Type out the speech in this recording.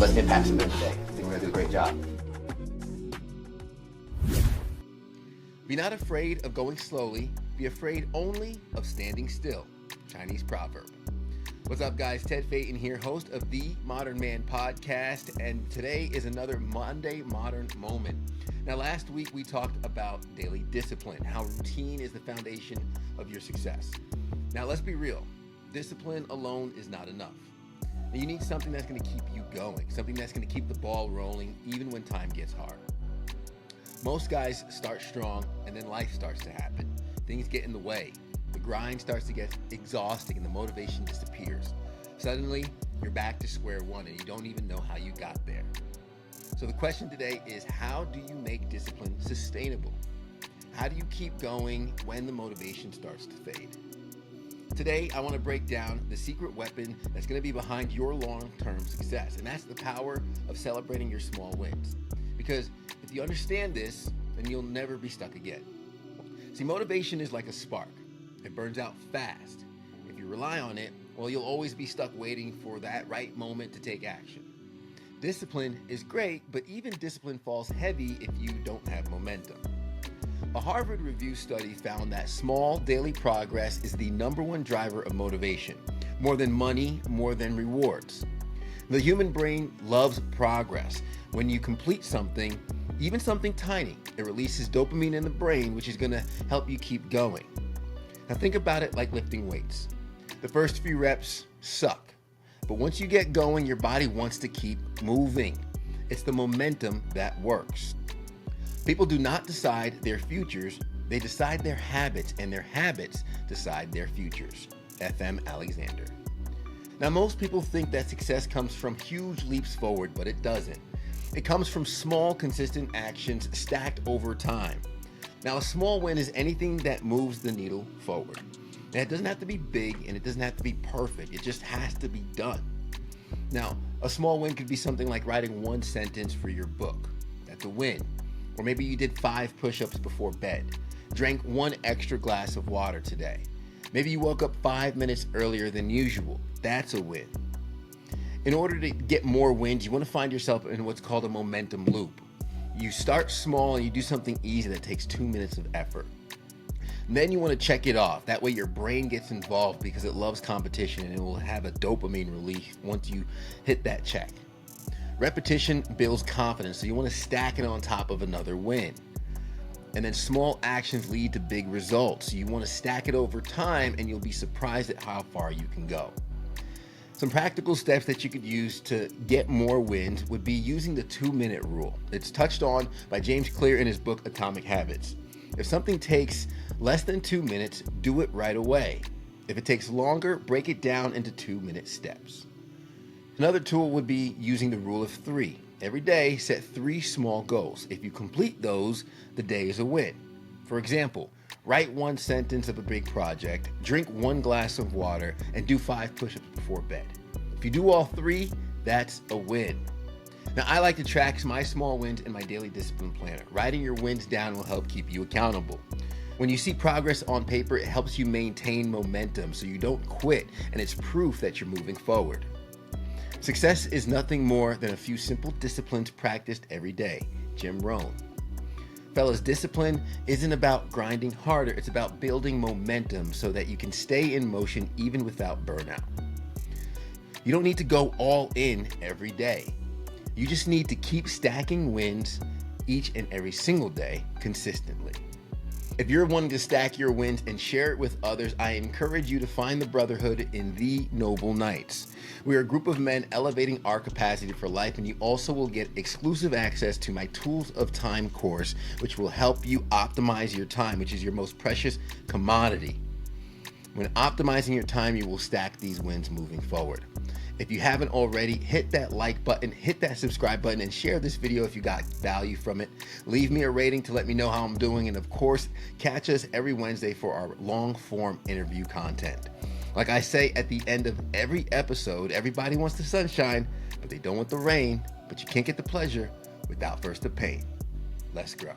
Let's impact some every day. I think we're going to do a great job. Be not afraid of going slowly. Be afraid only of standing still. Chinese proverb. What's up, guys? Ted Phaeton here, host of the Modern Man podcast, and today is another Monday Modern Moment. Now, last week we talked about daily discipline, how routine is the foundation of your success. Now, let's be real. Discipline alone is not enough. Now, you need something that's going to keep you going, something that's going to keep the ball rolling even when time gets hard. Most guys start strong and then life starts to happen. Things get in the way. The grind starts to get exhausting and the motivation disappears. Suddenly, you're back to square one and you don't even know how you got there. So the question today is, how do you make discipline sustainable? How do you keep going when the motivation starts to fade? Today, I want to break down the secret weapon that's going to be behind your long-term success, and that's the power of celebrating your small wins. Because if you understand this, then you'll never be stuck again. See, motivation is like a spark. It burns out fast. If you rely on it, well, you'll always be stuck waiting for that right moment to take action. Discipline is great, but even discipline falls heavy if you don't have momentum. A Harvard Review study found that small daily progress is the #1 driver of motivation, more than money, more than rewards. The human brain loves progress. When you complete something, even something tiny, it releases dopamine in the brain, which is going to help you keep going. Now think about it like lifting weights. The first few reps suck, but once you get going, your body wants to keep moving. It's the momentum that works. People do not decide their futures, they decide their habits, and their habits decide their futures. F.M. Alexander. Now most people think that success comes from huge leaps forward, but it doesn't. It comes from small, consistent actions stacked over time. Now, a small win is anything that moves the needle forward. Now, it doesn't have to be big and it doesn't have to be perfect. It just has to be done. Now, a small win could be something like writing 1 sentence for your book. That's a win. Or maybe you did 5 push-ups before bed. Drank 1 extra glass of water today. Maybe you woke up 5 minutes earlier than usual. That's a win. In order to get more wins, you want to find yourself in what's called a momentum loop. You start small and you do something easy that takes 2 minutes of effort. And then you want to check it off. That way your brain gets involved because it loves competition and it will have a dopamine release once you hit that check. Repetition builds confidence, so you want to stack it on top of another win. And then small actions lead to big results. You want to stack it over time and you'll be surprised at how far you can go. Some practical steps that you could use to get more wins would be using the 2-minute rule. It's touched on by James Clear in his book, Atomic Habits. If something takes less than 2 minutes, do it right away. If it takes longer, break it down into 2-minute steps. Another tool would be using the rule of 3. Every day, set 3 small goals. If you complete those, the day is a win. For example, write 1 sentence of a big project, drink 1 glass of water, and do 5 push-ups before bed. If you do all 3, that's a win. Now, I like to track my small wins in my daily discipline planner. Writing your wins down will help keep you accountable. When you see progress on paper, it helps you maintain momentum so you don't quit, and it's proof that you're moving forward. Success is nothing more than a few simple disciplines practiced every day. Jim Rohn. Fellas, discipline isn't about grinding harder, it's about building momentum so that you can stay in motion even without burnout. You don't need to go all in every day. You just need to keep stacking wins each and every single day consistently. If you're wanting to stack your wins and share it with others, I encourage you to find the brotherhood in the Noble Knights. We are a group of men elevating our capacity for life, and you also will get exclusive access to my Tools of Time course, which will help you optimize your time, which is your most precious commodity. When optimizing your time, you will stack these wins moving forward. If you haven't already, hit that like button, hit that subscribe button, and share this video if you got value from it. Leave me a rating to let me know how I'm doing, and of course, catch us every Wednesday for our long-form interview content. Like I say at the end of every episode, everybody wants the sunshine, but they don't want the rain, but you can't get the pleasure without first the pain. Let's grow.